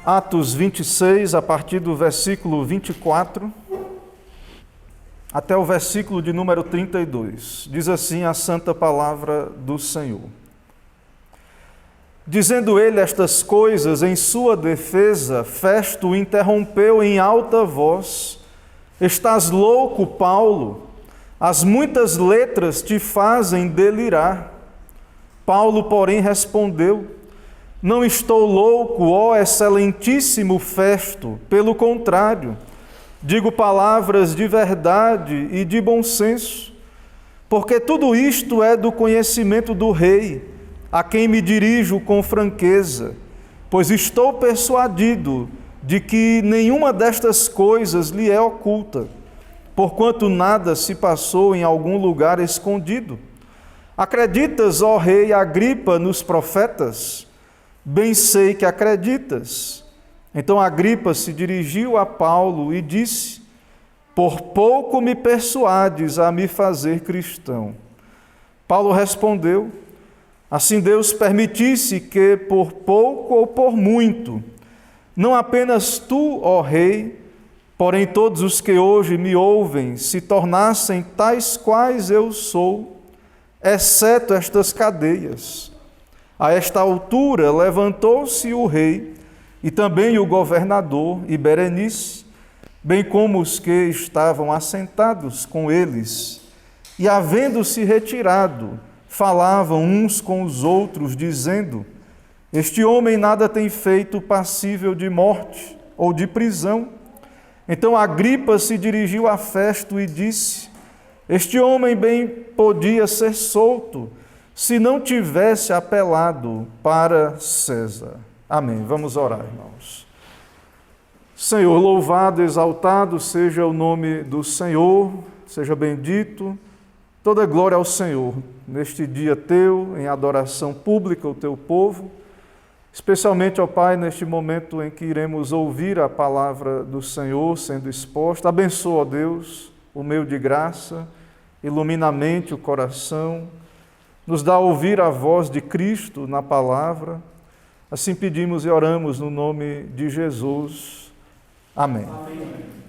Atos 26, a partir do versículo 24, até o versículo de número 32. Diz assim a santa palavra do Senhor. Dizendo ele estas coisas em sua defesa, Festo o interrompeu em alta voz: Estás louco, Paulo? As muitas letras te fazem delirar. Paulo, porém, respondeu: Não estou louco, ó excelentíssimo Festo, pelo contrário, digo palavras de verdade e de bom senso, porque tudo isto é do conhecimento do rei, a quem me dirijo com franqueza, pois estou persuadido de que nenhuma destas coisas lhe é oculta, porquanto nada se passou em algum lugar escondido. Acreditas, ó rei Agripa, nos profetas? Bem sei que acreditas. Então Agripa se dirigiu a Paulo e disse: Por pouco me persuades a me fazer cristão. Paulo respondeu: Assim Deus permitisse que por pouco ou por muito, não apenas tu, ó rei, porém todos os que hoje me ouvem, se tornassem tais quais eu sou, exceto estas cadeias. A esta altura levantou-se o rei e também o governador e Berenice, bem como os que estavam assentados com eles, e havendo-se retirado, falavam uns com os outros, dizendo: Este homem nada tem feito passível de morte ou de prisão. Então Agripa se dirigiu a Festo e disse: Este homem bem podia ser solto, se não tivesse apelado para César. Amém. Vamos orar, irmãos. Senhor, louvado, exaltado seja o nome do Senhor, seja bendito. Toda glória ao Senhor, neste dia teu, em adoração pública ao teu povo, especialmente, ó Pai, neste momento em que iremos ouvir a palavra do Senhor sendo exposta. Abençoa, ó Deus, o meio de graça, ilumina a mente, o coração, nos dá a ouvir a voz de Cristo na palavra. Assim pedimos e oramos no nome de Jesus. Amém. Amém.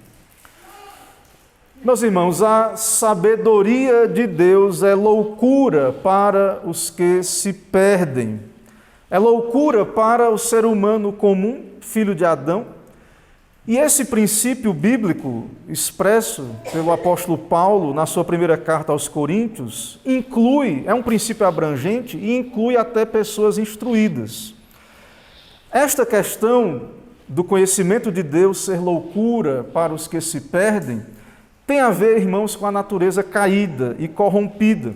Meus irmãos, a sabedoria de Deus é loucura para os que se perdem. É loucura para o ser humano comum, filho de Adão. E esse princípio bíblico, expresso pelo apóstolo Paulo na sua primeira carta aos Coríntios, é um princípio abrangente e inclui até pessoas instruídas. Esta questão do conhecimento de Deus ser loucura para os que se perdem tem a ver, irmãos, com a natureza caída e corrompida.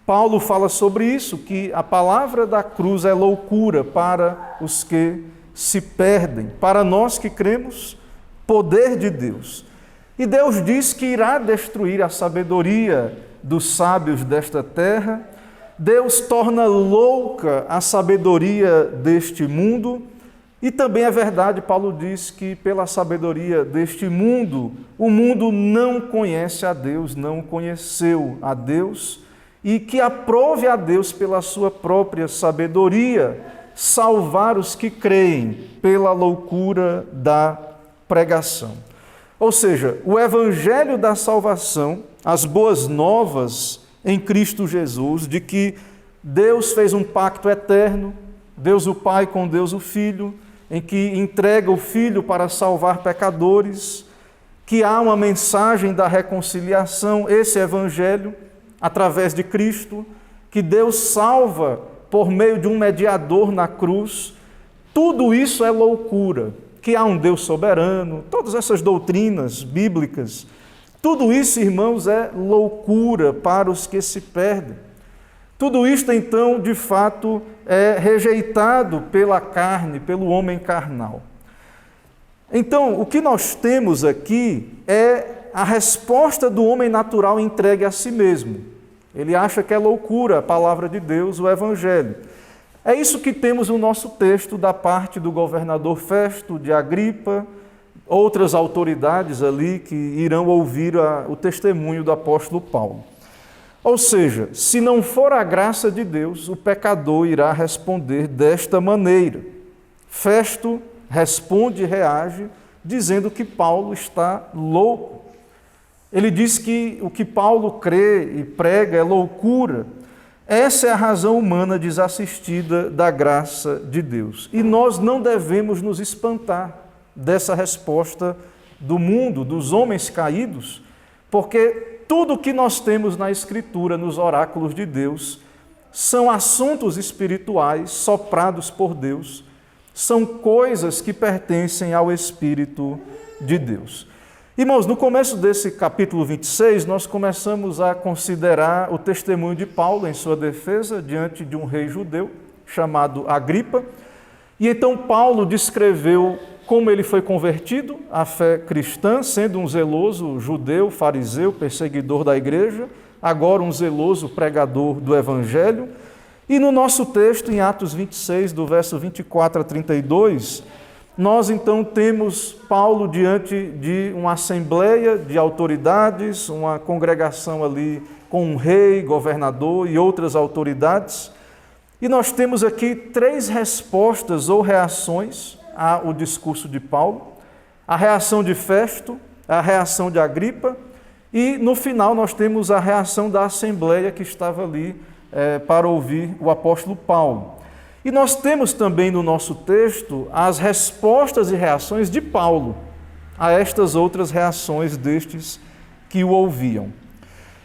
Paulo fala sobre isso, que a palavra da cruz é loucura para os que se perdem. Para nós que cremos, poder de Deus. E Deus diz que irá destruir a sabedoria dos sábios desta terra. Deus torna louca a sabedoria deste mundo. E também é verdade, Paulo diz que pela sabedoria deste mundo, o mundo não conhece a Deus, não conheceu a Deus, e que aprove a Deus pela sua própria sabedoria salvar os que creem pela loucura da pregação. Ou seja, o evangelho da salvação, as boas novas em Cristo Jesus, de que Deus fez um pacto eterno, Deus o Pai com Deus o Filho, em que entrega o Filho para salvar pecadores, que há uma mensagem da reconciliação, esse evangelho, através de Cristo, que Deus salva por meio de um mediador na cruz. Tudo isso é loucura, que há um Deus soberano, todas essas doutrinas bíblicas, tudo isso, irmãos, é loucura para os que se perdem. Tudo isto, então, de fato, é rejeitado pela carne, pelo homem carnal. Então, o que nós temos aqui é a resposta do homem natural entregue a si mesmo. Ele acha que é loucura a palavra de Deus, o Evangelho. É isso que temos no nosso texto da parte do governador Festo, de Agripa, outras autoridades ali que irão ouvir o testemunho do apóstolo Paulo. Ou seja, se não for a graça de Deus, o pecador irá responder desta maneira. Festo responde e reage dizendo que Paulo está louco. Ele diz que o que Paulo crê e prega é loucura. Essa é a razão humana desassistida da graça de Deus. E nós não devemos nos espantar dessa resposta do mundo, dos homens caídos, porque tudo o que nós temos na Escritura, nos oráculos de Deus, são assuntos espirituais soprados por Deus, são coisas que pertencem ao Espírito de Deus. Irmãos, no começo desse capítulo 26, nós começamos a considerar o testemunho de Paulo em sua defesa diante de um rei judeu chamado Agripa. E então Paulo descreveu como ele foi convertido à fé cristã, sendo um zeloso judeu, fariseu, perseguidor da igreja, agora um zeloso pregador do Evangelho. E no nosso texto, em Atos 26, do verso 24 a 32, nós então temos Paulo diante de uma assembleia de autoridades, uma congregação ali com um rei, governador e outras autoridades. E nós temos aqui 3 respostas ou reações ao discurso de Paulo: a reação de Festo, a reação de Agripa, e no final nós temos a reação da assembleia que estava ali para ouvir o apóstolo Paulo. E nós temos também no nosso texto as respostas e reações de Paulo a estas outras reações destes que o ouviam.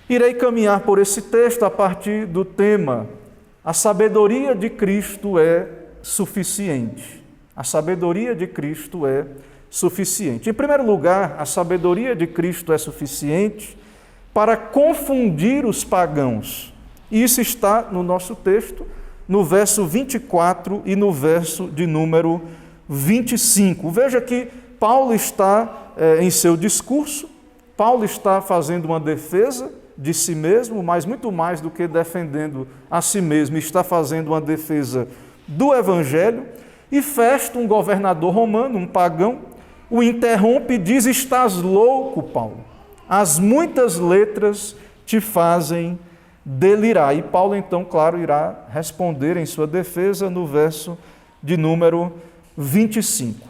Irei caminhar por esse texto a partir do tema: a sabedoria de Cristo é suficiente. A sabedoria de Cristo é suficiente. Em primeiro lugar, a sabedoria de Cristo é suficiente para confundir os pagãos. Isso está no nosso texto, no verso 24 e no verso de número 25. Veja que Paulo está em seu discurso, Paulo está fazendo uma defesa de si mesmo, mas muito mais do que defendendo a si mesmo, está fazendo uma defesa do Evangelho. E Festo, um governador romano, um pagão, o interrompe e diz: estás louco, Paulo, as muitas letras te fazem delirar. E Paulo então, claro, irá responder em sua defesa no verso de número 25.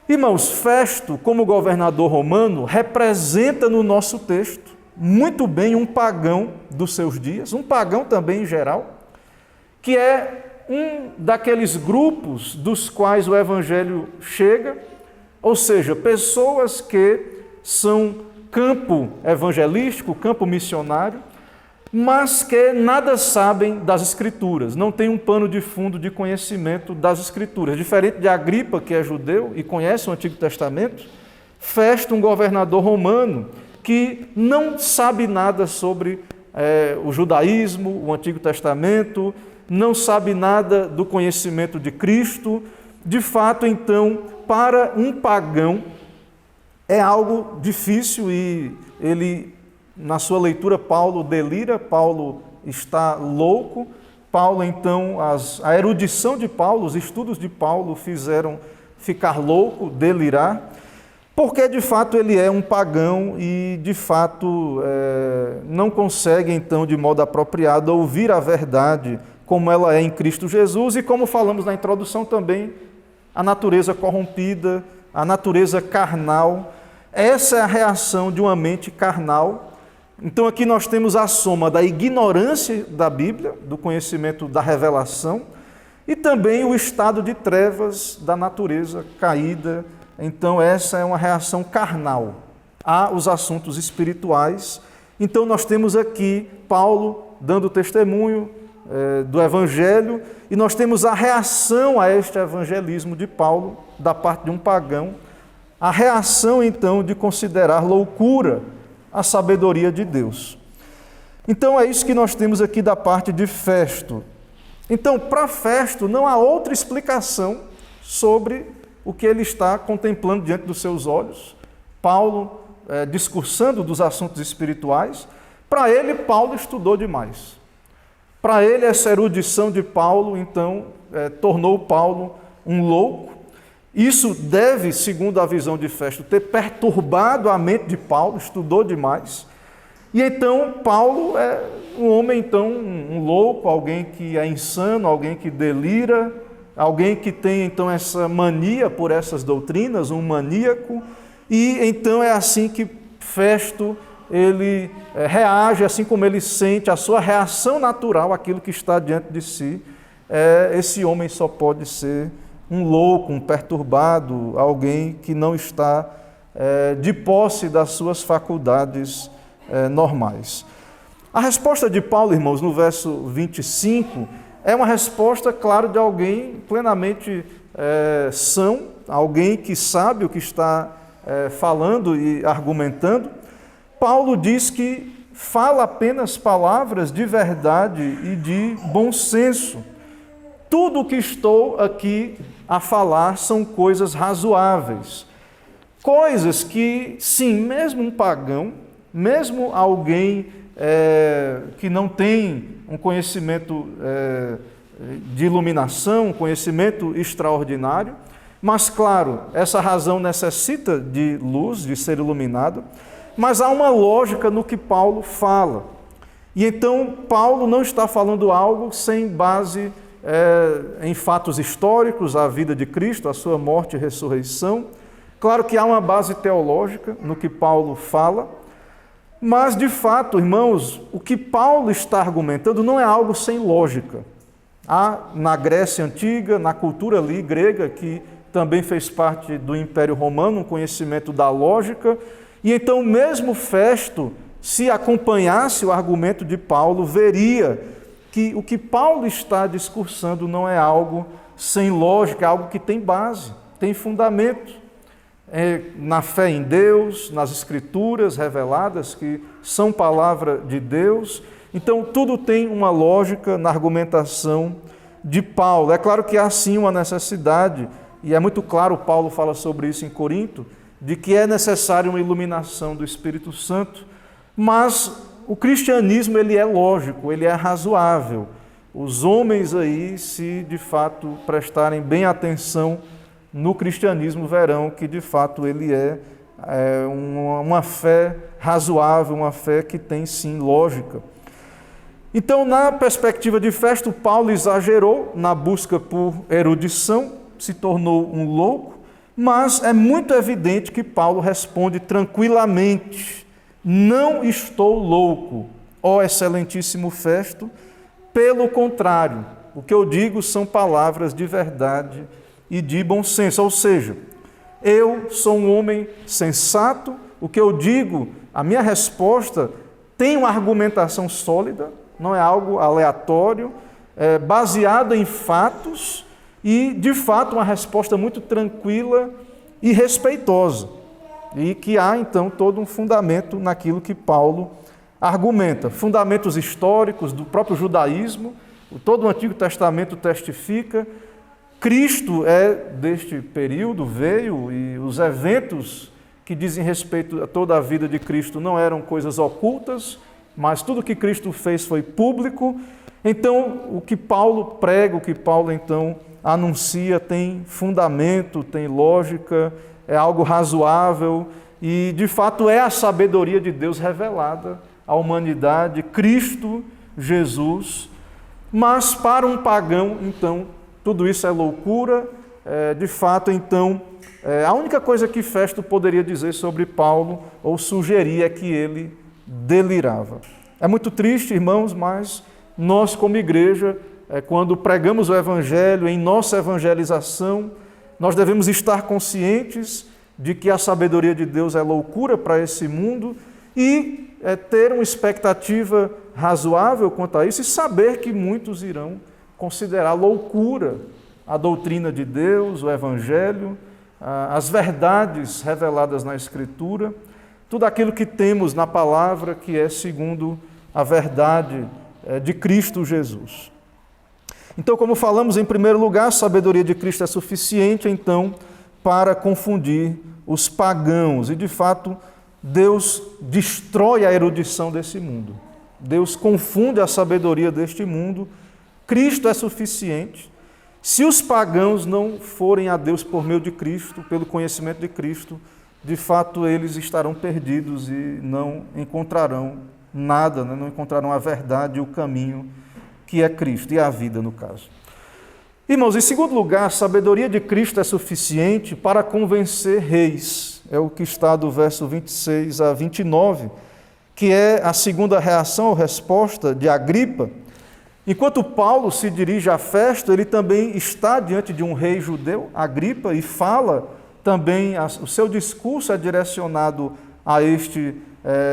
Irmãos, Festo, como governador romano, representa no nosso texto muito bem um pagão dos seus dias, um pagão também em geral, que é um daqueles grupos dos quais o Evangelho chega, ou seja, pessoas que são campo evangelístico, campo missionário, mas que nada sabem das Escrituras, não tem um pano de fundo de conhecimento das Escrituras. Diferente de Agripa, que é judeu e conhece o Antigo Testamento, Festo, um governador romano, que não sabe nada sobre o judaísmo, o Antigo Testamento, não sabe nada do conhecimento de Cristo. De fato, então, para um pagão é algo difícil, e ele, na sua leitura, Paulo delira, Paulo está louco. Paulo, então, a erudição de Paulo, os estudos de Paulo fizeram ficar louco, delirar, porque de fato ele é um pagão e de fato não consegue, então, de modo apropriado, ouvir a verdade como ela é em Cristo Jesus, e como falamos na introdução também, a natureza corrompida, a natureza carnal. Essa é a reação de uma mente carnal. Então aqui nós temos a soma da ignorância da Bíblia, do conhecimento da revelação, e também o estado de trevas da natureza caída. Então essa é uma reação carnal aos assuntos espirituais. Então nós temos aqui Paulo dando testemunho do Evangelho, e nós temos a reação a este evangelismo de Paulo da parte de um pagão, a reação então de considerar loucura a sabedoria de Deus. Então é isso que nós temos aqui da parte de Festo. Então, para Festo não há outra explicação sobre o que ele está contemplando diante dos seus olhos. Paulo discursando dos assuntos espirituais. Para ele, Paulo estudou demais. Para ele, essa erudição de Paulo, então, tornou Paulo um louco. Isso deve, segundo a visão de Festo, ter perturbado a mente de Paulo, estudou demais. E então, Paulo é um homem, então, um louco, alguém que é insano, alguém que delira, alguém que tem então essa mania por essas doutrinas, um maníaco, e então é assim que Festo ele reage, assim como ele sente a sua reação natural àquilo que está diante de si. Esse homem só pode ser um louco, um perturbado, alguém que não está de posse das suas faculdades normais. A resposta de Paulo, irmãos, no verso 25, é uma resposta, claro, de alguém plenamente são, alguém que sabe o que está falando e argumentando. Paulo diz que fala apenas palavras de verdade e de bom senso. Tudo o que estou aqui a falar são coisas razoáveis. Coisas que, sim, mesmo um pagão, mesmo alguém que não tem um conhecimento de iluminação, um conhecimento extraordinário, mas, claro, essa razão necessita de luz, de ser iluminado, mas há uma lógica no que Paulo fala. E então, Paulo não está falando algo sem base em fatos históricos, a vida de Cristo, a sua morte e ressurreição. Claro que há uma base teológica no que Paulo fala, mas, de fato, irmãos, o que Paulo está argumentando não é algo sem lógica. Há na Grécia Antiga, na cultura ali grega, que também fez parte do Império Romano, um conhecimento da lógica, e então mesmo Festo, se acompanhasse o argumento de Paulo, veria que o que Paulo está discursando não é algo sem lógica, é algo que tem base, tem fundamento. Na fé em Deus, nas Escrituras reveladas, que são palavra de Deus. Então, tudo tem uma lógica na argumentação de Paulo. É claro que há sim uma necessidade, e é muito claro, Paulo fala sobre isso em Corinto, de que é necessária uma iluminação do Espírito Santo, mas o cristianismo ele é lógico, ele é razoável. Os homens aí, se de fato prestarem bem atenção no cristianismo, verão que de fato ele é uma fé razoável, uma fé que tem sim lógica. Então, na perspectiva de Festo, Paulo exagerou na busca por erudição, se tornou um louco, mas é muito evidente que Paulo responde tranquilamente: não estou louco, ó excelentíssimo Festo, pelo contrário, o que eu digo são palavras de verdade e de bom senso, ou seja, eu sou um homem sensato, o que eu digo, a minha resposta tem uma argumentação sólida, não é algo aleatório, baseado em fatos e, de fato, uma resposta muito tranquila e respeitosa, e que há, então, todo um fundamento naquilo que Paulo argumenta, fundamentos históricos do próprio judaísmo, todo o Antigo Testamento testifica. Cristo deste período, veio, e os eventos que dizem respeito a toda a vida de Cristo não eram coisas ocultas, mas tudo que Cristo fez foi público. Então, o que Paulo prega, o que Paulo então anuncia tem fundamento, tem lógica, é algo razoável e, de fato, é a sabedoria de Deus revelada à humanidade, Cristo Jesus. Mas para um pagão, então, tudo isso é loucura. De fato, então, a única coisa que Festo poderia dizer sobre Paulo ou sugerir é que ele delirava. É muito triste, irmãos, mas nós, como igreja, quando pregamos o Evangelho, em nossa evangelização, nós devemos estar conscientes de que a sabedoria de Deus é loucura para esse mundo e ter uma expectativa razoável quanto a isso e saber que muitos irão considerar loucura a doutrina de Deus, o Evangelho, as verdades reveladas na Escritura, tudo aquilo que temos na palavra que é segundo a verdade de Cristo Jesus. Então, como falamos, em primeiro lugar, a sabedoria de Cristo é suficiente, então, para confundir os pagãos. E, de fato, Deus destrói a erudição desse mundo. Deus confunde a sabedoria deste mundo. Cristo é suficiente. Se os pagãos não forem a Deus por meio de Cristo, pelo conhecimento de Cristo, de fato eles estarão perdidos e não encontrarão nada, não encontrarão a verdade e o caminho que é Cristo, e a vida no caso. Irmãos, em segundo lugar, a sabedoria de Cristo é suficiente para convencer reis. É o que está do verso 26 a 29, que é a segunda reação ou resposta de Agripa. Enquanto Paulo se dirige a Festo, ele também está diante de um rei judeu, Agripa, e fala também, o seu discurso é direcionado a este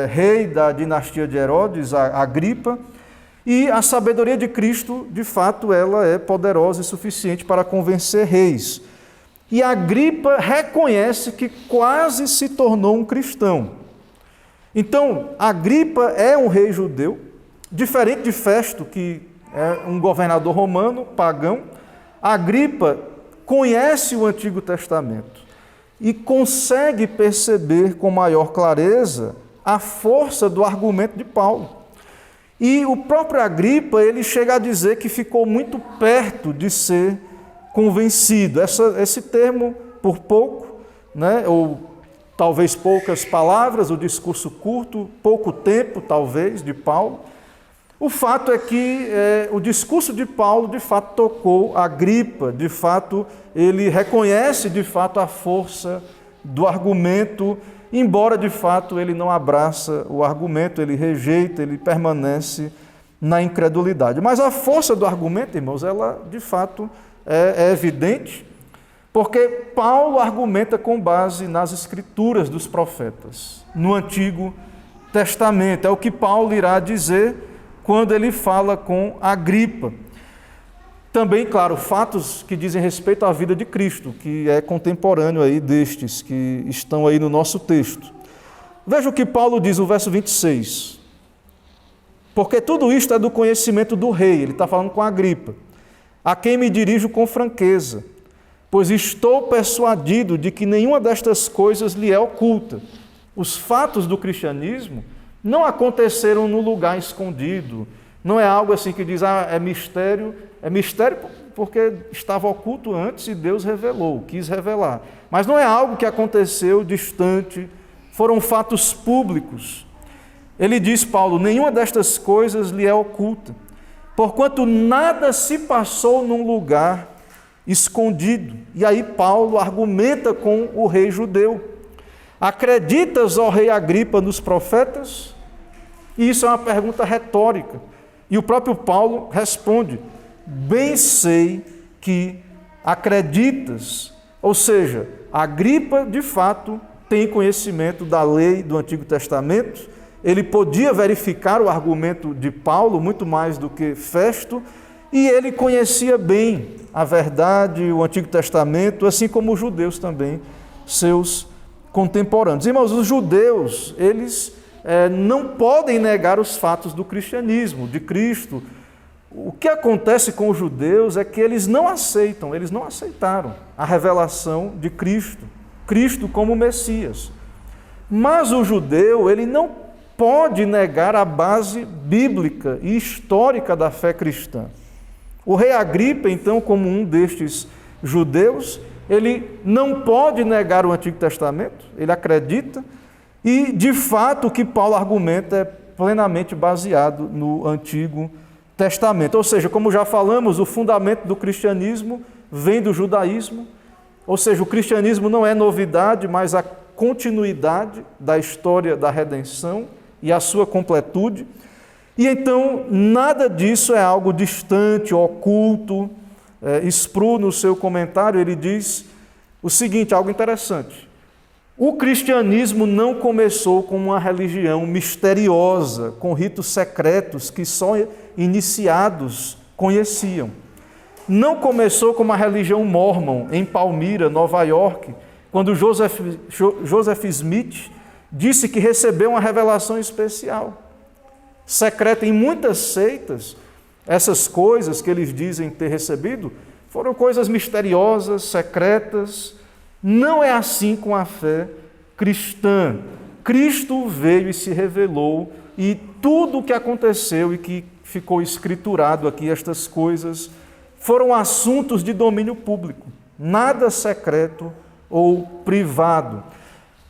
rei da dinastia de Herodes, Agripa, e a sabedoria de Cristo, de fato, ela é poderosa e suficiente para convencer reis. E Agripa reconhece que quase se tornou um cristão. Então, Agripa é um rei judeu, diferente de Festo, que é um governador romano, pagão. Agripa conhece o Antigo Testamento e consegue perceber com maior clareza a força do argumento de Paulo. E o próprio Agripa, ele chega a dizer que ficou muito perto de ser convencido. Esse termo, por pouco, né, ou talvez poucas palavras, o discurso curto, pouco tempo, talvez, de Paulo. O fato é que o discurso de Paulo, de fato, tocou Agripa, de fato, ele reconhece, de fato, a força do argumento, embora, de fato, ele não abraça o argumento, ele rejeita, ele permanece na incredulidade. Mas a força do argumento, irmãos, ela, de fato, é evidente, porque Paulo argumenta com base nas Escrituras dos profetas, no Antigo Testamento. É o que Paulo irá dizer quando ele fala com Agripa. Também, claro, fatos que dizem respeito à vida de Cristo, que é contemporâneo aí destes que estão aí no nosso texto. Veja o que Paulo diz no verso 26. Porque tudo isto é do conhecimento do rei, ele está falando com Agripa, a quem me dirijo com franqueza, pois estou persuadido de que nenhuma destas coisas lhe é oculta. Os fatos do cristianismo não aconteceram no lugar escondido, não é algo assim que diz, é mistério porque estava oculto antes e Deus revelou, quis revelar. Mas não é algo que aconteceu distante, foram fatos públicos. Ele diz, Paulo, nenhuma destas coisas lhe é oculta, porquanto nada se passou num lugar escondido. E aí Paulo argumenta com o rei judeu. Acreditas, ó rei Agripa, nos profetas? E isso é uma pergunta retórica. E o próprio Paulo responde, bem sei que acreditas. Ou seja, Agripa, de fato, tem conhecimento da lei do Antigo Testamento, ele podia verificar o argumento de Paulo, muito mais do que Festo, e ele conhecia bem a verdade, o Antigo Testamento, assim como os judeus também, seus contemporâneos. Irmãos, os judeus, eles não podem negar os fatos do cristianismo, de Cristo. O que acontece com os judeus é que eles não aceitaram a revelação de Cristo, Cristo como Messias. Mas o judeu, ele não pode negar a base bíblica e histórica da fé cristã. O rei Agripa, então, como um destes judeus, ele não pode negar o Antigo Testamento, ele acredita, e, de fato, o que Paulo argumenta é plenamente baseado no Antigo Testamento. Ou seja, como já falamos, o fundamento do cristianismo vem do judaísmo, ou seja, o cristianismo não é novidade, mas a continuidade da história da redenção e a sua completude. E então, nada disso é algo distante, oculto. Spru, no seu comentário, ele diz o seguinte, algo interessante. O cristianismo não começou como uma religião misteriosa, com ritos secretos que só iniciados conheciam. Não começou como a religião mórmon, em Palmira, Nova York, quando Joseph Smith disse que recebeu uma revelação especial, secreta. Em muitas seitas, essas coisas que eles dizem ter recebido foram coisas misteriosas, secretas. Não é assim com a fé cristã. Cristo veio e se revelou, e tudo o que aconteceu e que ficou escriturado aqui, estas coisas, foram assuntos de domínio público, nada secreto ou privado.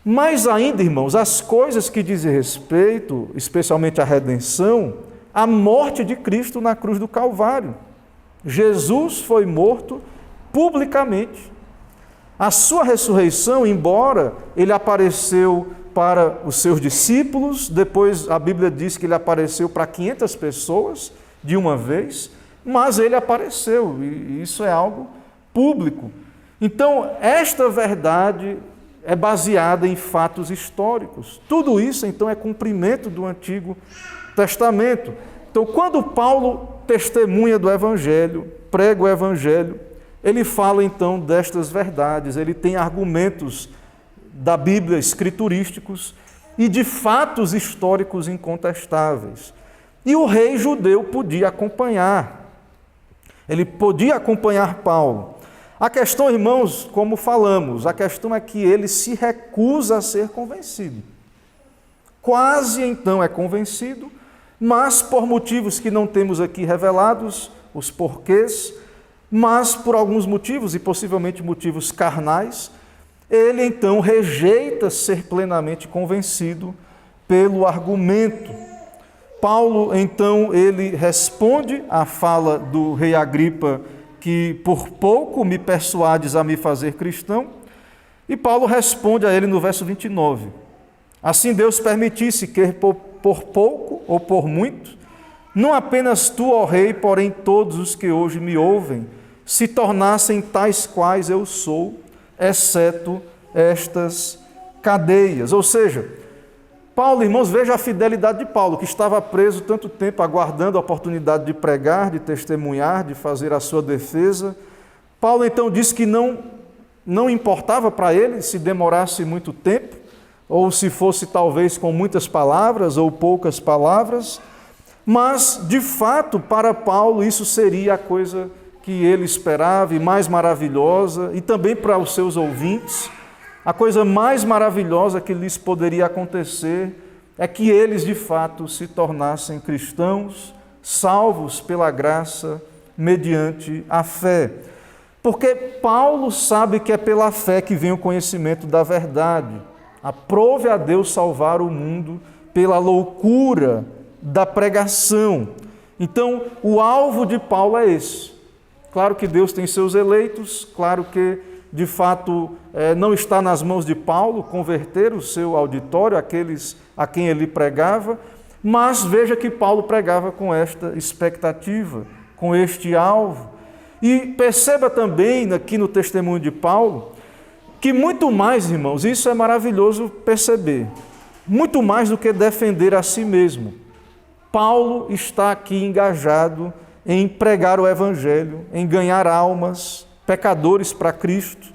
Mas ainda, irmãos, as coisas que dizem respeito, especialmente à redenção, à morte de Cristo na cruz do Calvário. Jesus foi morto publicamente. A sua ressurreição, embora ele apareceu para os seus discípulos, depois a Bíblia diz que ele apareceu para 500 pessoas de uma vez, mas ele apareceu, e isso é algo público. Então, esta verdade é baseada em fatos históricos. Tudo isso, então, é cumprimento do Antigo Testamento. Então, quando Paulo testemunha do Evangelho, prega o Evangelho, ele fala, então, destas verdades, ele tem argumentos da Bíblia escriturísticos e de fatos históricos incontestáveis. E o rei judeu podia acompanhar, ele podia acompanhar Paulo. A questão, irmãos, como falamos, a questão é que ele se recusa a ser convencido. Quase então é convencido, mas por motivos que não temos aqui revelados, os porquês, mas por alguns motivos, e possivelmente motivos carnais, ele então rejeita ser plenamente convencido pelo argumento. Paulo, então, ele responde à fala do rei Agripa, que por pouco me persuades a me fazer cristão, e Paulo responde a ele no verso 29. Assim Deus permitisse que por pouco ou por muito, não apenas tu, ó rei, porém todos os que hoje me ouvem, se tornassem tais quais eu sou, exceto estas cadeias. Ou seja, Paulo, irmãos, veja a fidelidade de Paulo, que estava preso tanto tempo aguardando a oportunidade de pregar, de testemunhar, de fazer a sua defesa. Paulo então disse que não importava para ele se demorasse muito tempo, ou se fosse talvez com muitas palavras ou poucas palavras, mas de fato para Paulo isso seria a coisa que ele esperava e mais maravilhosa, e também para os seus ouvintes, a coisa mais maravilhosa que lhes poderia acontecer é que eles de fato se tornassem cristãos, salvos pela graça, mediante a fé. Porque Paulo sabe que é pela fé que vem o conhecimento da verdade. Aprove a Deus salvar o mundo pela loucura da pregação. Então, o alvo de Paulo é esse. Claro que Deus tem seus eleitos, claro que, de fato, não está nas mãos de Paulo converter o seu auditório, aqueles a quem ele pregava, mas veja que Paulo pregava com esta expectativa, com este alvo. E perceba também, aqui no testemunho de Paulo, que muito mais, irmãos, isso é maravilhoso perceber, muito mais do que defender a si mesmo. Paulo está aqui engajado em pregar o Evangelho, em ganhar almas, pecadores para Cristo.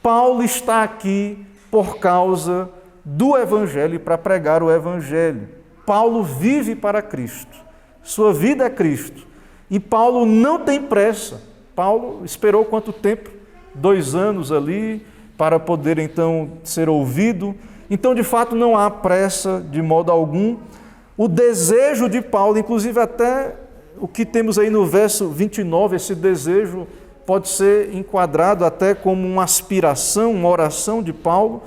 Paulo está aqui por causa do Evangelho e para pregar o Evangelho. Paulo vive para Cristo, sua vida é Cristo. E Paulo não tem pressa. Paulo esperou quanto tempo? 2 anos ali para poder então ser ouvido. Então, de fato, não há pressa de modo algum. O desejo de Paulo, inclusive até o que temos aí no verso 29, esse desejo pode ser enquadrado até como uma aspiração, uma oração de Paulo.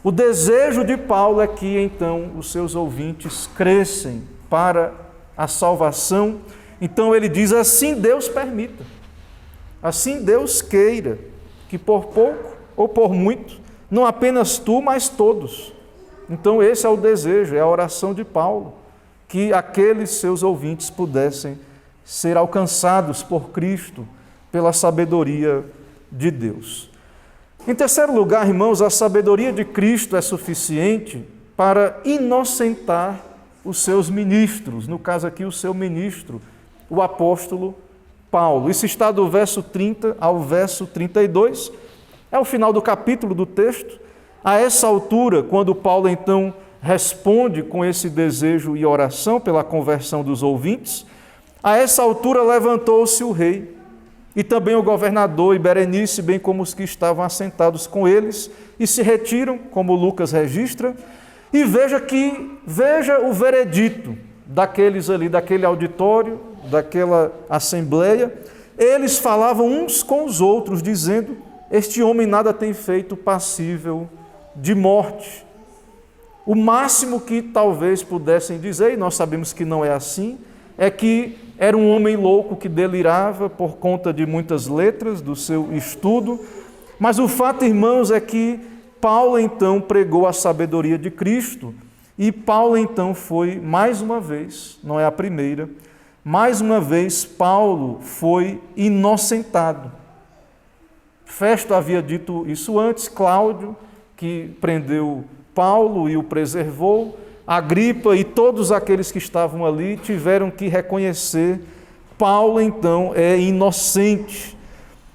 O desejo de Paulo é que então os seus ouvintes crescem para a salvação. Então ele diz, assim Deus permita, assim Deus queira, que por pouco ou por muito, não apenas tu, mas todos. Então esse é o desejo, é a oração de Paulo, que aqueles seus ouvintes pudessem ser alcançados por Cristo, pela sabedoria de Deus. Em terceiro lugar, irmãos, a sabedoria de Cristo é suficiente para inocentar os seus ministros, no caso aqui o seu ministro, o apóstolo Paulo. Isso está do verso 30 ao verso 32, é o final do capítulo do texto. A essa altura, quando Paulo então responde com esse desejo e oração pela conversão dos ouvintes, a essa altura levantou-se o rei e também o governador e Berenice, bem como os que estavam assentados com eles, e se retiram, como Lucas registra, e veja o veredito daqueles ali, daquele auditório, daquela assembleia. Eles falavam uns com os outros, dizendo, este homem nada tem feito passível de morte. O máximo que talvez pudessem dizer, e nós sabemos que não é assim, é que era um homem louco que delirava por conta de muitas letras do seu estudo, mas o fato, irmãos, é que Paulo então pregou a sabedoria de Cristo, e Paulo então foi, mais uma vez, não é a primeira, mais uma vez Paulo foi inocentado. Festo havia dito isso antes, Cláudio, que prendeu Paulo e o preservou, Agripa e todos aqueles que estavam ali tiveram que reconhecer Paulo então é inocente.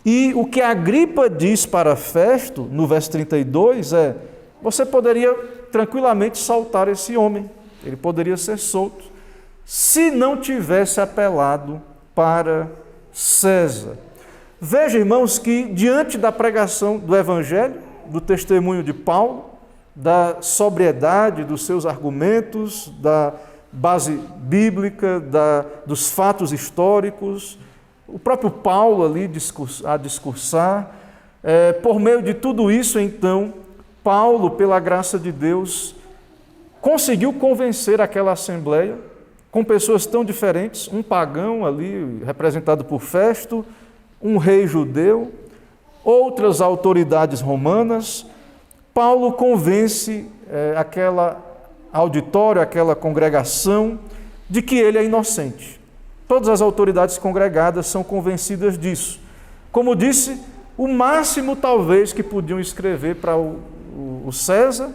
E o que Agripa diz para Festo, no verso 32, é: você poderia tranquilamente soltar esse homem, ele poderia ser solto, se não tivesse apelado para César. Veja, irmãos, que diante da pregação do Evangelho, do testemunho de Paulo, da sobriedade dos seus argumentos, da base bíblica, dos fatos históricos, o próprio Paulo ali a discursar, por meio de tudo isso, então, Paulo, pela graça de Deus, conseguiu convencer aquela assembleia, com pessoas tão diferentes, um pagão ali, representado por Festo, um rei judeu, outras autoridades romanas. Paulo convence aquela auditório, aquela congregação, de que ele é inocente. Todas as autoridades congregadas são convencidas disso. Como disse, o máximo talvez que podiam escrever para o César,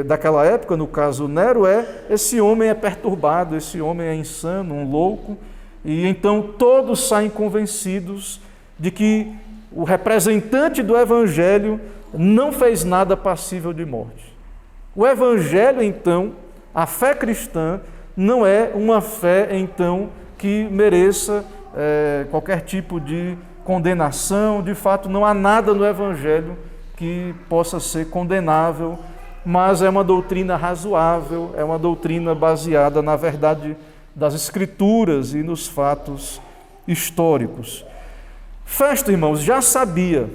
daquela época, no caso Nero, esse homem é perturbado, esse homem é insano, um louco, e então todos saem convencidos de que o representante do Evangelho não fez nada passível de morte. O Evangelho, então, a fé cristã, não é uma fé, então, que mereça qualquer tipo de condenação. De fato, não há nada no Evangelho que possa ser condenável, mas é uma doutrina razoável, é uma doutrina baseada na verdade das Escrituras e nos fatos históricos. Festo, irmãos, já sabia,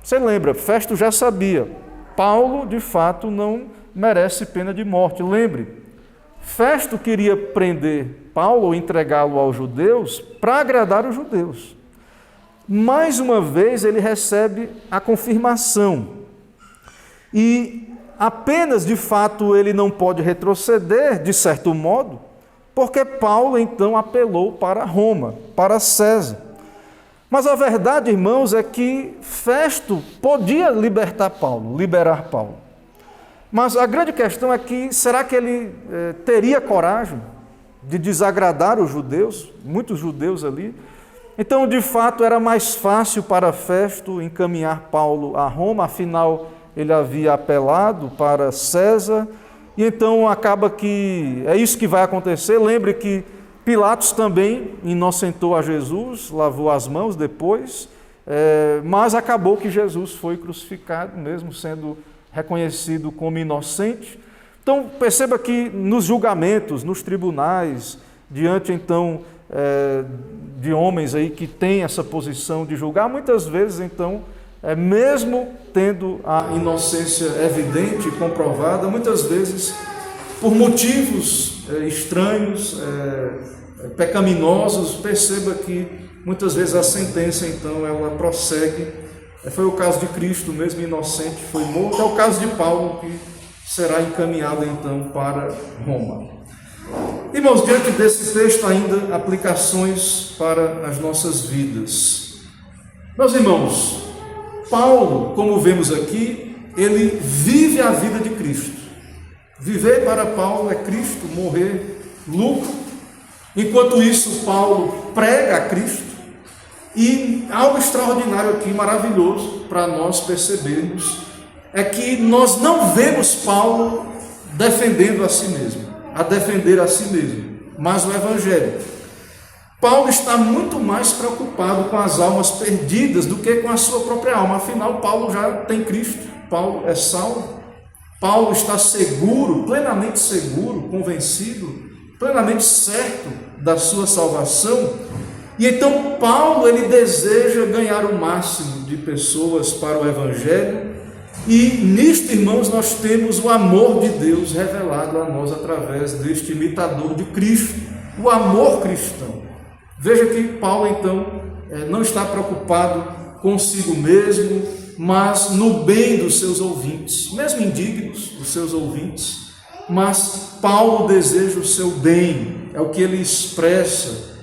você lembra, Festo já sabia, Paulo, de fato, não merece pena de morte. Lembre, Festo queria prender Paulo ou entregá-lo aos judeus para agradar os judeus. Mais uma vez, ele recebe a confirmação. E apenas, de fato, ele não pode retroceder, de certo modo, porque Paulo, então, apelou para Roma, para César. Mas a verdade, irmãos, é que Festo podia liberar Paulo. Mas a grande questão é que, será que ele teria coragem de desagradar os judeus, muitos judeus ali? Então, de fato, era mais fácil para Festo encaminhar Paulo a Roma, afinal, ele havia apelado para César, e então acaba que é isso que vai acontecer. Lembre que Pilatos também inocentou a Jesus, lavou as mãos depois, mas acabou que Jesus foi crucificado, mesmo sendo reconhecido como inocente. Então, perceba que nos julgamentos, nos tribunais, diante então de homens aí que têm essa posição de julgar, muitas vezes então, mesmo tendo a inocência evidente e comprovada, muitas vezes por motivos estranhos, pecaminosos, perceba que muitas vezes a sentença então ela prossegue. Foi o caso de Cristo, mesmo inocente, foi morto. É o caso de Paulo, que será encaminhado então para Roma. Irmãos, diante desse texto ainda, aplicações para as nossas vidas. Meus irmãos, Paulo, como vemos aqui, ele vive a vida de Cristo. Viver para Paulo é Cristo, morrer lucro. Enquanto isso, Paulo prega a Cristo. E algo extraordinário aqui, maravilhoso, para nós percebermos, é que nós não vemos Paulo defendendo a si mesmo, a defender a si mesmo, mas o Evangelho. Paulo está muito mais preocupado com as almas perdidas do que com a sua própria alma. Afinal, Paulo já tem Cristo, Paulo é salvo. Paulo está seguro, plenamente seguro, convencido, plenamente certo da sua salvação. E então Paulo, ele deseja ganhar o máximo de pessoas para o Evangelho, e nisto, irmãos, nós temos o amor de Deus revelado a nós através deste imitador de Cristo, o amor cristão. Veja que Paulo, então, não está preocupado consigo mesmo, mas no bem dos seus ouvintes, mesmo indignos dos seus ouvintes, mas Paulo deseja o seu bem, é o que ele expressa.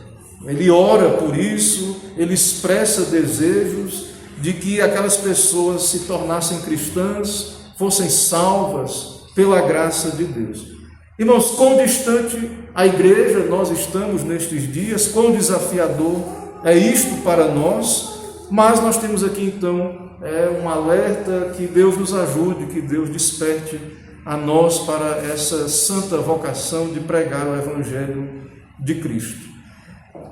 Ele ora por isso, ele expressa desejos de que aquelas pessoas se tornassem cristãs, fossem salvas pela graça de Deus. Irmãos, quão distante a igreja nós estamos nestes dias, quão desafiador é isto para nós, mas nós temos aqui então um alerta, que Deus nos ajude, que Deus desperte a nós para essa santa vocação de pregar o Evangelho de Cristo.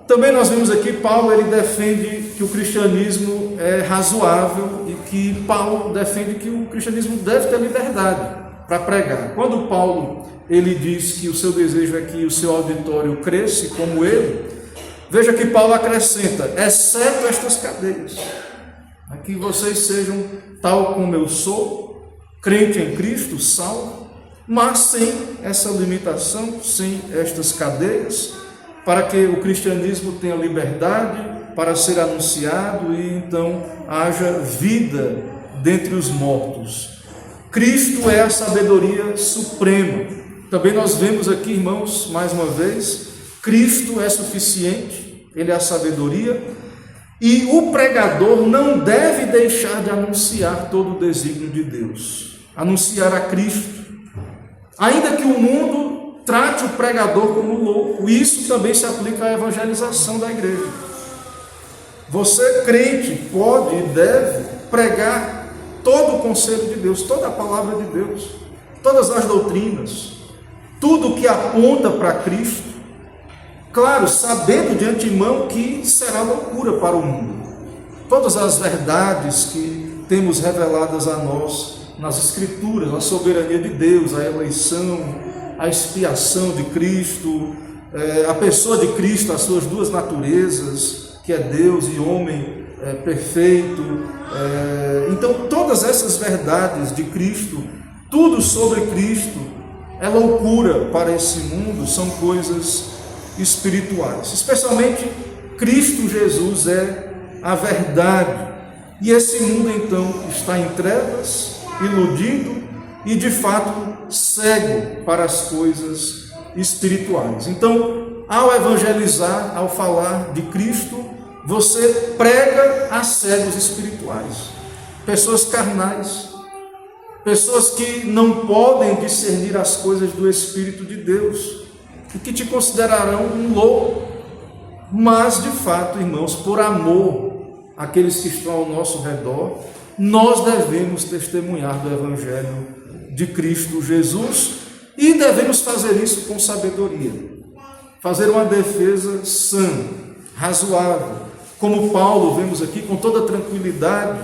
Também nós vemos aqui, Paulo ele defende que o cristianismo é razoável e que Paulo defende que o cristianismo deve ter liberdade para pregar. Quando Paulo ele diz que o seu desejo é que o seu auditório cresça como ele, veja que Paulo acrescenta, exceto estas cadeias, que vocês sejam tal como eu sou, crente em Cristo, salvo, mas sem essa limitação, sem estas cadeias, para que o cristianismo tenha liberdade para ser anunciado e então haja vida dentre os mortos. Cristo é a sabedoria suprema. Também nós vemos aqui, irmãos, mais uma vez, Cristo é suficiente, Ele é a sabedoria, e o pregador não deve deixar de anunciar todo o desígnio de Deus, anunciar a Cristo, ainda que o mundo trate o pregador como louco. Isso também se aplica à evangelização da igreja. Você, crente, pode e deve pregar todo o conselho de Deus, toda a palavra de Deus, todas as doutrinas, tudo que aponta para Cristo, claro, sabendo de antemão que será loucura para o mundo. Todas as verdades que temos reveladas a nós nas Escrituras, a soberania de Deus, a eleição, a expiação de Cristo, a pessoa de Cristo, as suas duas naturezas, que é Deus e homem perfeito. Então, todas essas verdades de Cristo, tudo sobre Cristo, é loucura para esse mundo, são coisas espirituais. Especialmente, Cristo Jesus é a verdade. E esse mundo, então, está em trevas, iludido, e de fato cego para as coisas espirituais. Então, ao evangelizar, ao falar de Cristo, você prega a cegos espirituais, pessoas carnais, pessoas que não podem discernir as coisas do Espírito de Deus e que te considerarão um louco. Mas de fato, irmãos, por amor àqueles que estão ao nosso redor, nós devemos testemunhar do Evangelho de Cristo Jesus e devemos fazer isso com sabedoria, fazer uma defesa sã, razoável, como Paulo vemos aqui com toda tranquilidade,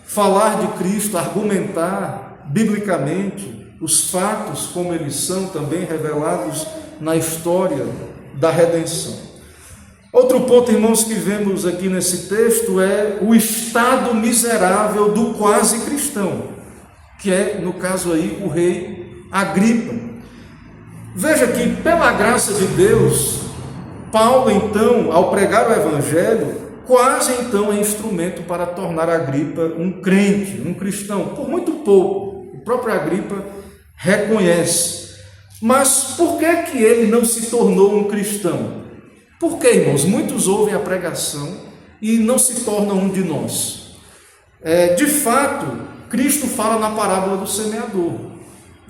falar de Cristo, argumentar biblicamente os fatos como eles são também revelados na história da redenção. Outro ponto, irmãos, que vemos aqui nesse texto é o estado miserável do quase cristão, que é, no caso aí, o rei Agripa. Veja que, pela graça de Deus, Paulo, então, ao pregar o Evangelho, quase então é instrumento para tornar Agripa um crente, um cristão, por muito pouco. O próprio Agripa reconhece. Mas por que ele não se tornou um cristão? Porque, irmãos, muitos ouvem a pregação e não se tornam um de nós. De fato, Cristo fala na parábola do semeador.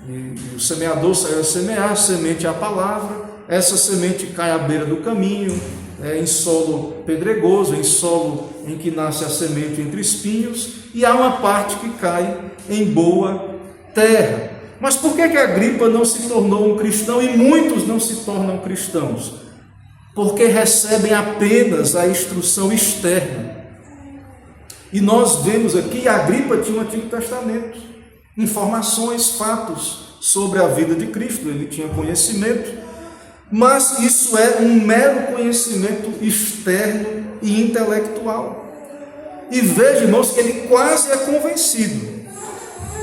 E o semeador saiu a semear, a semente é a palavra, essa semente cai à beira do caminho, em solo pedregoso, em solo em que nasce a semente entre espinhos, e há uma parte que cai em boa terra. Mas por que Agripa não se tornou um cristão e muitos não se tornam cristãos? Porque recebem apenas a instrução externa. E nós vemos aqui, Agripa tinha o Antigo Testamento, informações, fatos sobre a vida de Cristo, ele tinha conhecimento, mas isso é um mero conhecimento externo e intelectual. E veja, irmãos, que ele quase é convencido.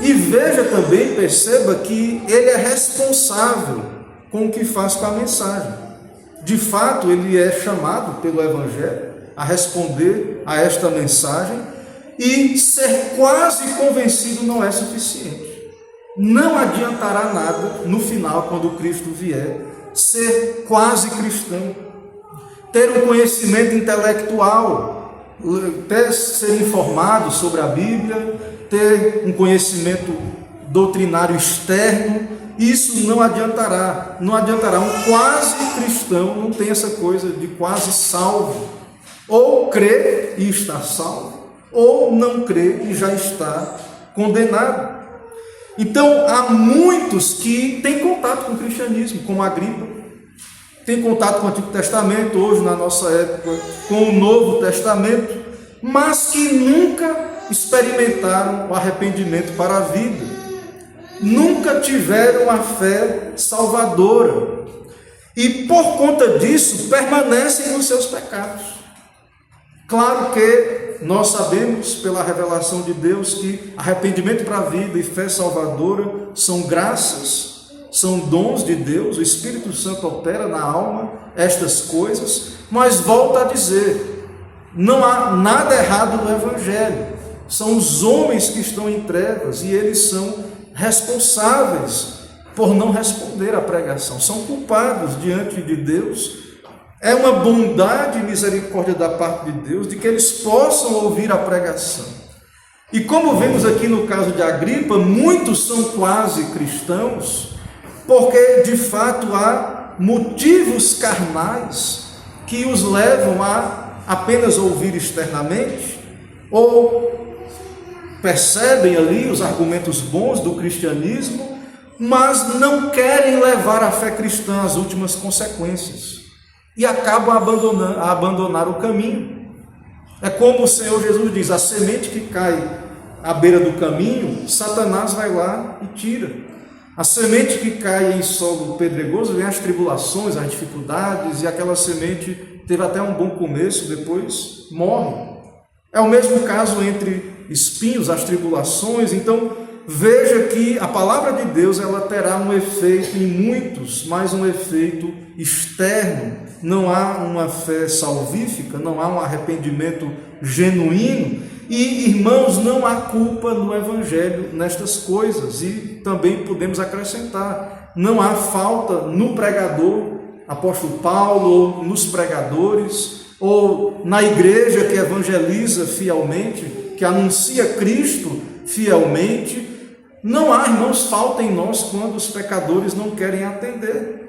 E veja também, perceba que ele é responsável com o que faz com a mensagem. de fato, ele é chamado pelo Evangelho a responder a esta mensagem, e ser quase convencido não é suficiente. Não adiantará nada no final, quando Cristo vier, ser quase cristão, ter um conhecimento intelectual, até ser informado sobre a Bíblia, ter um conhecimento doutrinário externo. Isso não adiantará. Não adiantará. Um quase cristão não tem essa coisa de quase salvo. Ou crê e está salvo, ou não crê e já está condenado. Então, há muitos que têm contato com o cristianismo, como Agripa, têm contato com o Antigo Testamento, hoje na nossa época, com o Novo Testamento, mas que nunca experimentaram o arrependimento para a vida, nunca tiveram a fé salvadora, e por conta disso permanecem nos seus pecados. Claro que nós sabemos pela revelação de Deus que arrependimento para a vida e fé salvadora são graças, são dons de Deus. O Espírito Santo opera na alma estas coisas, mas volta a dizer, não há nada errado no Evangelho. São os homens que estão em trevas e eles são responsáveis por não responder à pregação, são culpados diante de Deus. É uma bondade e misericórdia da parte de Deus de que eles possam ouvir a pregação. E como vemos aqui no caso de Agripa, muitos são quase cristãos, porque de fato há motivos carnais que os levam a apenas ouvir externamente, ou percebem ali os argumentos bons do cristianismo, mas não querem levar a fé cristã às últimas consequências. E acabam a abandonar o caminho. É como o Senhor Jesus diz, a semente que cai à beira do caminho, Satanás vai lá e tira. A semente que cai em solo pedregoso, vem as tribulações, as dificuldades, e aquela semente teve até um bom começo, depois morre. É o mesmo caso entre espinhos, as tribulações. Então, veja que a palavra de Deus ela terá um efeito em muitos, mas um efeito externo. Não há uma fé salvífica, não há um arrependimento genuíno. E, irmãos, não há culpa no Evangelho nestas coisas. E também podemos acrescentar, não há falta no pregador, apóstolo Paulo, ou nos pregadores, ou na igreja que evangeliza fielmente, que anuncia Cristo fielmente. Não há, irmãos, falta em nós quando os pecadores não querem atender.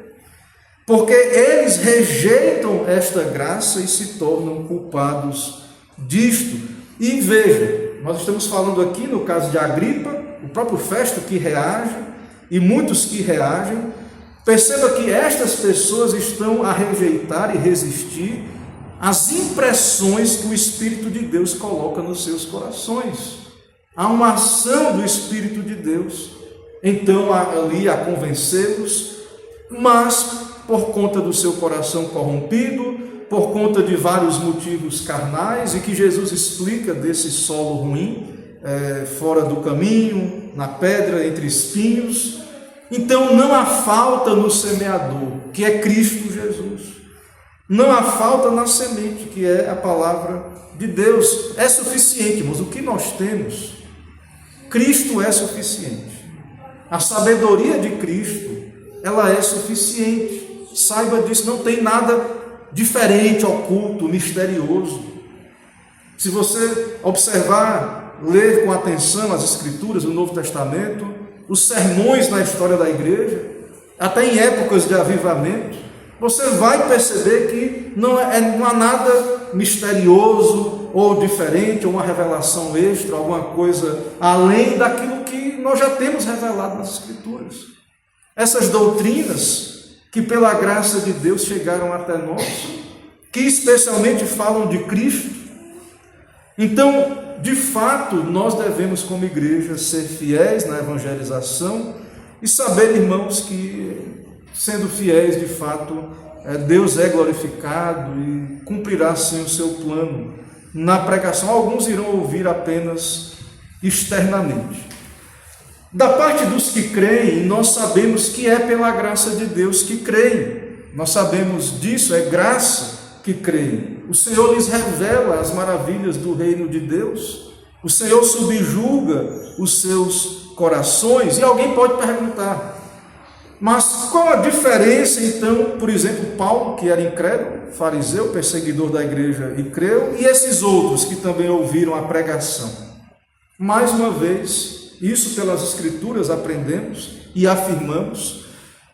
Porque eles rejeitam esta graça e se tornam culpados disto. E veja, nós estamos falando aqui no caso de Agripa, o próprio Festo que reage, e muitos que reagem. Perceba que estas pessoas estão a rejeitar e resistir às impressões que o Espírito de Deus coloca nos seus corações. Há uma ação do Espírito de Deus, então ali a convencê-los, mas por conta do seu coração corrompido, por conta de vários motivos carnais, e que Jesus explica desse solo ruim, fora do caminho, na pedra, entre espinhos. Então não há falta no semeador, que é Cristo Jesus. Não há falta na semente, que é a palavra de Deus. É suficiente, irmãos. O que nós temos, Cristo é suficiente. A sabedoria de Cristo, ela é suficiente. Saiba disso, não tem nada diferente, oculto, misterioso. Se você observar, ler com atenção as Escrituras do Novo Testamento, os sermões na história da igreja, até em épocas de avivamento, você vai perceber que não há nada misterioso ou diferente, ou uma revelação extra, alguma coisa além daquilo que nós já temos revelado nas Escrituras. Essas doutrinas que pela graça de Deus chegaram até nós, que especialmente falam de Cristo. Então, de fato, nós devemos como igreja ser fiéis na evangelização e saber, irmãos, que sendo fiéis, de fato, Deus é glorificado e cumprirá sim o seu plano na pregação. Alguns irão ouvir apenas externamente. Da parte dos que creem, nós sabemos que é pela graça de Deus que creem. Nós sabemos disso, é graça que creem. O Senhor lhes revela as maravilhas do reino de Deus. O Senhor subjuga os seus corações. E alguém pode perguntar, mas qual a diferença então, por exemplo, Paulo, que era incrédulo, fariseu, perseguidor da igreja e creu, e esses outros que também ouviram a pregação? Mais uma vez, isso pelas Escrituras aprendemos e afirmamos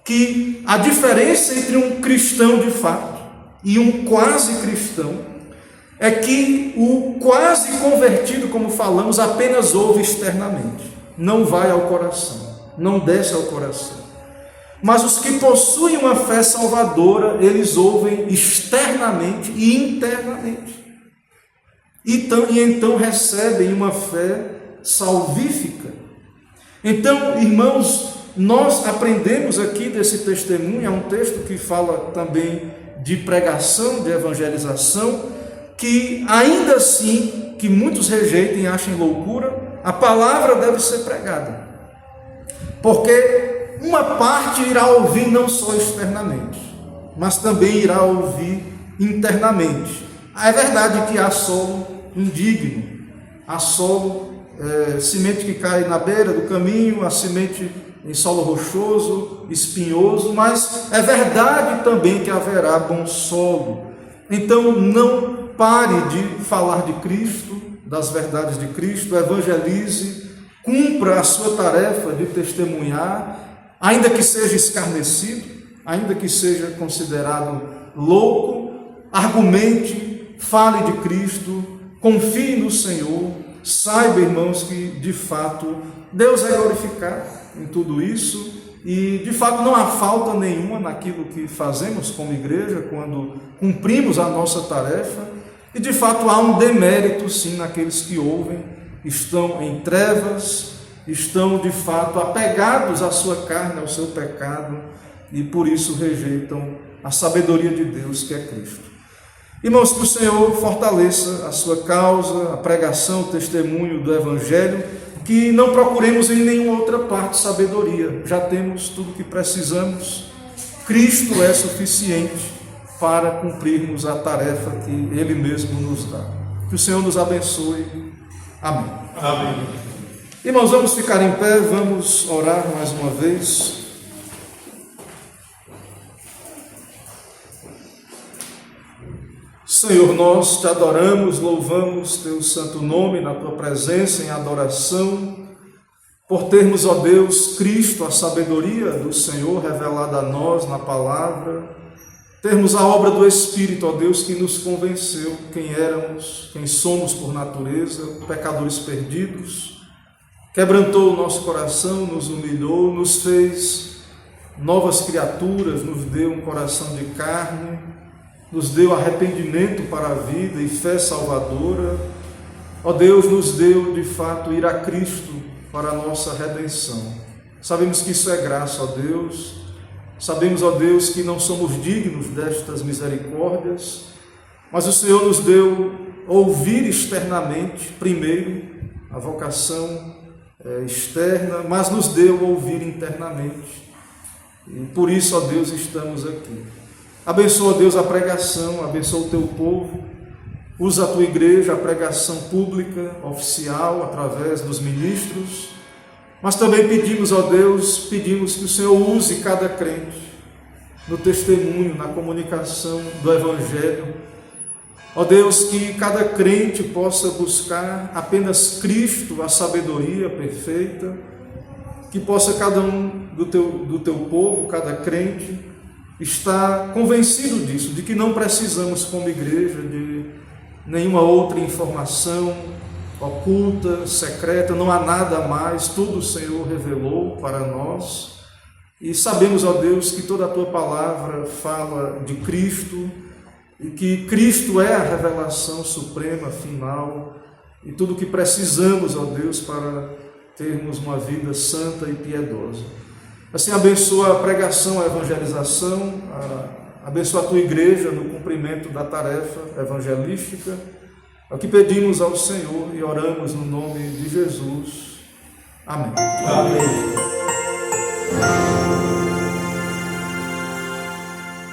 que a diferença entre um cristão de fato e um quase cristão é que o quase convertido, como falamos, apenas ouve externamente, não vai ao coração, não desce ao coração. Mas os que possuem uma fé salvadora, eles ouvem externamente e internamente. E então recebem uma fé salvífica. Então, irmãos, nós aprendemos aqui desse testemunho, é um texto que fala também de pregação, de evangelização, que ainda assim, que muitos rejeitem e achem loucura, a palavra deve ser pregada. Porque uma parte irá ouvir não só externamente, mas também irá ouvir internamente. É verdade que há solo indigno, há solo, semente que cai na beira do caminho, há semente em solo rochoso, espinhoso, mas é verdade também que haverá bom solo. Então não pare de falar de Cristo, das verdades de Cristo, evangelize, cumpra a sua tarefa de testemunhar, ainda que seja escarnecido, ainda que seja considerado louco, argumente, fale de Cristo, confie no Senhor, saiba, irmãos, que de fato Deus é glorificado em tudo isso e de fato não há falta nenhuma naquilo que fazemos como igreja quando cumprimos a nossa tarefa e de fato há um demérito sim naqueles que ouvem, estão em trevas, estão de fato apegados à sua carne, ao seu pecado e por isso rejeitam a sabedoria de Deus que é Cristo. Irmãos, que o Senhor fortaleça a sua causa, a pregação, o testemunho do Evangelho, que não procuremos em nenhuma outra parte sabedoria, já temos tudo o que precisamos, Cristo é suficiente para cumprirmos a tarefa que Ele mesmo nos dá. Que o Senhor nos abençoe. Amém. Amém. Irmãos, vamos ficar em pé, vamos orar mais uma vez. Senhor, nós te adoramos, louvamos teu santo nome na tua presença em adoração, por termos, ó Deus, Cristo, a sabedoria do Senhor revelada a nós na palavra, termos a obra do Espírito, ó Deus, que nos convenceu quem éramos, quem somos por natureza, pecadores perdidos, quebrantou o nosso coração, nos humilhou, nos fez novas criaturas, nos deu um coração de carne, nos deu arrependimento para a vida e fé salvadora. Ó Deus, nos deu de fato ir a Cristo para a nossa redenção. Sabemos que isso é graça, ó Deus. Sabemos, ó Deus, que não somos dignos destas misericórdias, mas o Senhor nos deu ouvir externamente, primeiro, a vocação externa, mas nos deu ouvir internamente. E por isso, ó Deus, estamos aqui. Abençoa, Deus, a pregação, abençoa o teu povo, usa a tua igreja, a pregação pública, oficial, através dos ministros, mas também pedimos, ó Deus, pedimos que o Senhor use cada crente no testemunho, na comunicação do Evangelho. Ó Deus, que cada crente possa buscar apenas Cristo, a sabedoria perfeita, que possa cada um do teu povo, cada crente, está convencido disso, de que não precisamos como igreja de nenhuma outra informação oculta, secreta, não há nada a mais, tudo o Senhor revelou para nós e sabemos, ó Deus, que toda a Tua palavra fala de Cristo e que Cristo é a revelação suprema, final e tudo o que precisamos, ó Deus, para termos uma vida santa e piedosa. Assim, abençoa a pregação, a evangelização, abençoa a tua igreja no cumprimento da tarefa evangelística. É o que pedimos ao Senhor e oramos no nome de Jesus. Amém. Amém.